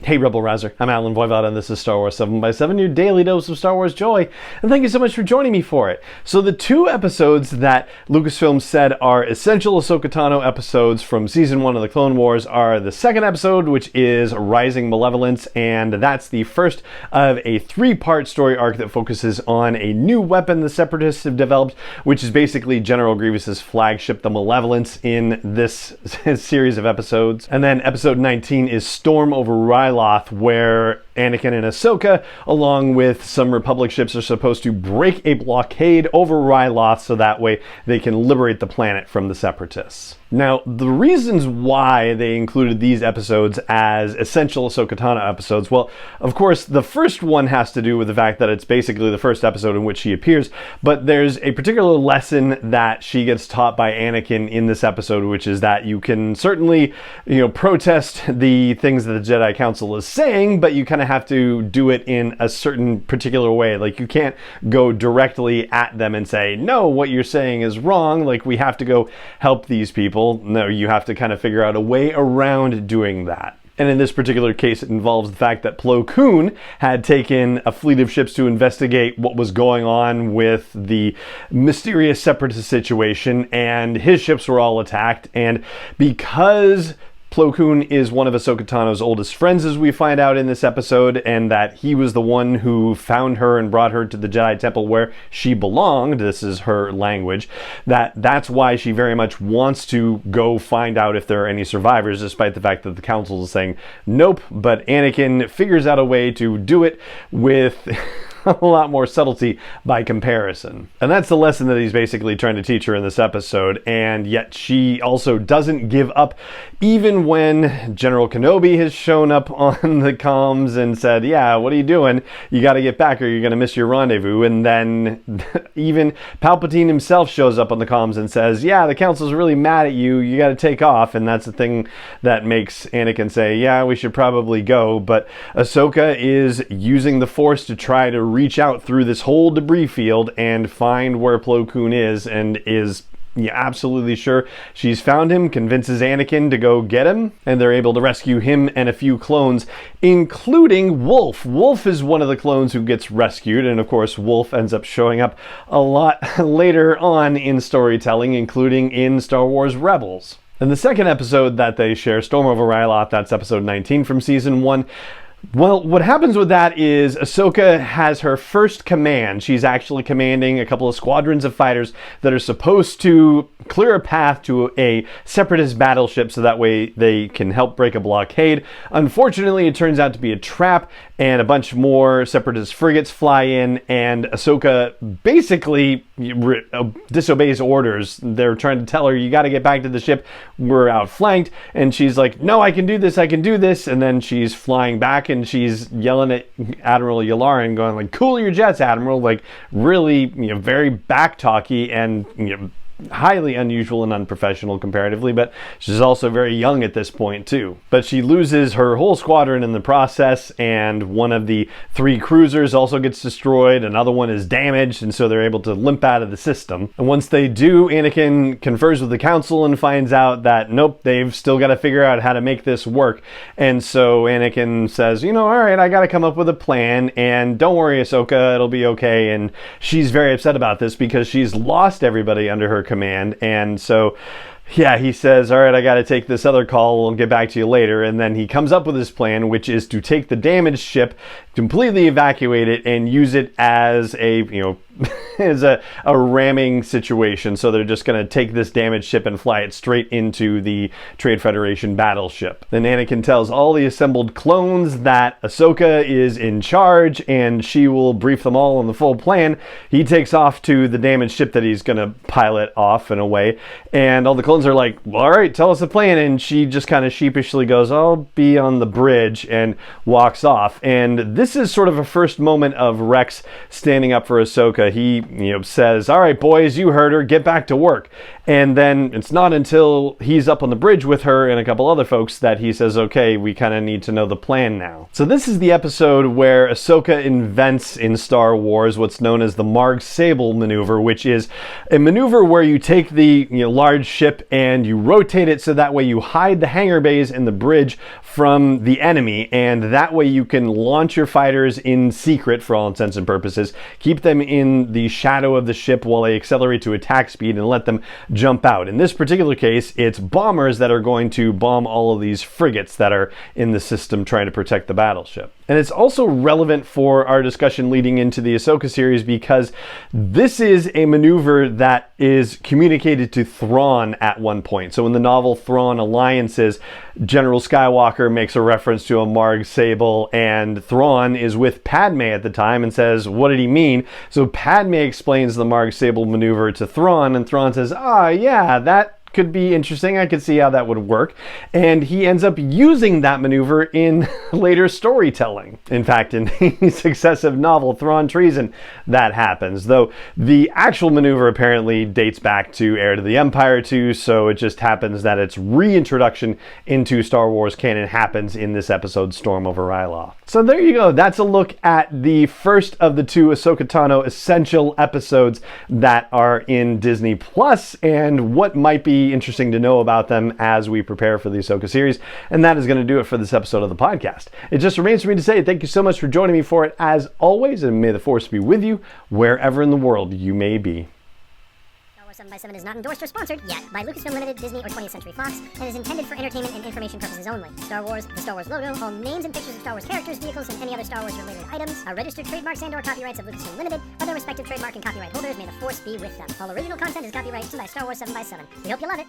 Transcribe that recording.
Hey Rebel Rouser, I'm Alan Voivod and this is Star Wars 7x7, your daily dose of Star Wars joy, and thank you so much for joining me for it. So the two episodes that Lucasfilm said are essential Ahsoka Tano episodes from Season 1 of the Clone Wars are the second episode, which is Rising Malevolence, and that's the first of a three-part story arc that focuses on a new weapon the Separatists have developed, which is basically General Grievous's flagship, the Malevolence, in this series of episodes. And then episode 19 is Storm over Ryloth, where Anakin and Ahsoka, along with some Republic ships, are supposed to break a blockade over Ryloth so that way they can liberate the planet from the Separatists. Now, the reasons why they included these episodes as essential Ahsoka Tano episodes, well, of course, the first one has to do with the fact that it's basically the first episode in which she appears, but there's a particular lesson that she gets taught by Anakin in this episode, which is that you can certainly, protest the things that the Jedi Council is saying, but you kind of have to do it in a certain particular way. Like, you can't go directly at them and say, no, what you're saying is wrong, like, we have to go help these people. No, you have to kind of figure out a way around doing that. And in this particular case, it involves the fact that Plo Koon had taken a fleet of ships to investigate what was going on with the mysterious Separatist situation, and his ships were all attacked. And because Plo Koon is one of Ahsoka Tano's oldest friends, as we find out in this episode, and that he was the one who found her and brought her to the Jedi Temple where she belonged, this is her language, that's why she very much wants to go find out if there are any survivors, despite the fact that the Council is saying nope, but Anakin figures out a way to do it with a lot more subtlety by comparison. And that's the lesson that he's basically trying to teach her in this episode, and yet she also doesn't give up, even when General Kenobi has shown up on the comms and said, yeah, what are you doing? You got to get back or you're going to miss your rendezvous. And then even Palpatine himself shows up on the comms and says, yeah, the Council's really mad at you, you got to take off. And that's the thing that makes Anakin say, yeah, we should probably go. But Ahsoka is using the Force to try to reach out through this whole debris field and find where Plo Koon is, and is absolutely sure she's found him, convinces Anakin to go get him, and they're able to rescue him and a few clones, including Wolf. Wolf is one of the clones who gets rescued, and of course Wolf ends up showing up a lot later on in storytelling, including in Star Wars Rebels. And the second episode that they share, Storm over Ryloth, that's episode 19 from season 1. Well, what happens with that is Ahsoka has her first command. She's actually commanding a couple of squadrons of fighters that are supposed to clear a path to a Separatist battleship so that way they can help break a blockade. Unfortunately, it turns out to be a trap, and a bunch more Separatist frigates fly in, and Ahsoka basically disobeys orders. They're trying to tell her, you got to get back to the ship, we're outflanked, and she's like, no, I can do this, and then she's flying back and she's yelling at Admiral Yularen, going like, cool your jets, Admiral, like really, very back-talky and, highly unusual and unprofessional comparatively, but she's also very young at this point too. But she loses her whole squadron in the process, and one of the 3 cruisers also gets destroyed, another one is damaged, and so they're able to limp out of the system. And once they do, Anakin confers with the Council and finds out that nope, they've still got to figure out how to make this work. And so Anakin says, all right, I got to come up with a plan, and don't worry, Ahsoka, it'll be okay. And she's very upset about this because she's lost everybody under her command, and so he says, all right, I got to take this other call, we'll get back to you later. And then he comes up with his plan, which is to take the damaged ship, completely evacuate it, and use it as a as a ramming situation. So they're just going to take this damaged ship and fly it straight into the Trade Federation battleship. Then Anakin tells all the assembled clones that Ahsoka is in charge and she will brief them all on the full plan. He takes off to the damaged ship that he's going to pilot off in a way, and all the clones are like, well, all right, tell us the plan. And she just kind of sheepishly goes, I'll be on the bridge, and walks off. And this is sort of a first moment of Rex standing up for Ahsoka. He says, all right, boys, you heard her, get back to work. And then it's not until he's up on the bridge with her and a couple other folks that he says, okay, we kind of need to know the plan now. So this is the episode where Ahsoka invents in Star Wars what's known as the Marg Sable maneuver, which is a maneuver where you take the large ship and you rotate it so that way you hide the hangar bays in the bridge from the enemy, and that way you can launch your fighters in secret for all intents and purposes, keep them in the shadow of the ship while they accelerate to attack speed and let them jump out. In this particular case, it's bombers that are going to bomb all of these frigates that are in the system trying to protect the battleship. And it's also relevant for our discussion leading into the Ahsoka series because this is a maneuver that is communicated to Thrawn at one point. So in the novel Thrawn Alliances, General Skywalker makes a reference to a Marg Sable, and Thrawn is with Padme at the time and says, what did he mean? So Padme explains the Marg Sable maneuver to Thrawn, and Thrawn says, yeah, that could be interesting. I could see how that would work. And he ends up using that maneuver in later storytelling. In fact, in the successive novel, Thrawn Treason, that happens. Though the actual maneuver apparently dates back to Heir to the Empire 2, so it just happens that its reintroduction into Star Wars canon happens in this episode, Storm over Ryloth. So there you go. That's a look at the first of the 2 Ahsoka Tano essential episodes that are in Disney Plus and what might be interesting to know about them as we prepare for the Ahsoka series. And that is going to do it for this episode of the podcast. It just remains for me to say thank you so much for joining me for it as always, and may the Force be with you wherever in the world you may be. 7x7 is not endorsed or sponsored yet by Lucasfilm Limited, Disney, or 20th Century Fox, and is intended for entertainment and information purposes only. Star Wars, the Star Wars logo, all names and pictures of Star Wars characters, vehicles, and any other Star Wars related items are registered trademarks and/or copyrights of Lucasfilm Limited, or their respective trademark and copyright holders. May the Force be with them. All original content is copyright by Star Wars 7x7. We hope you love it.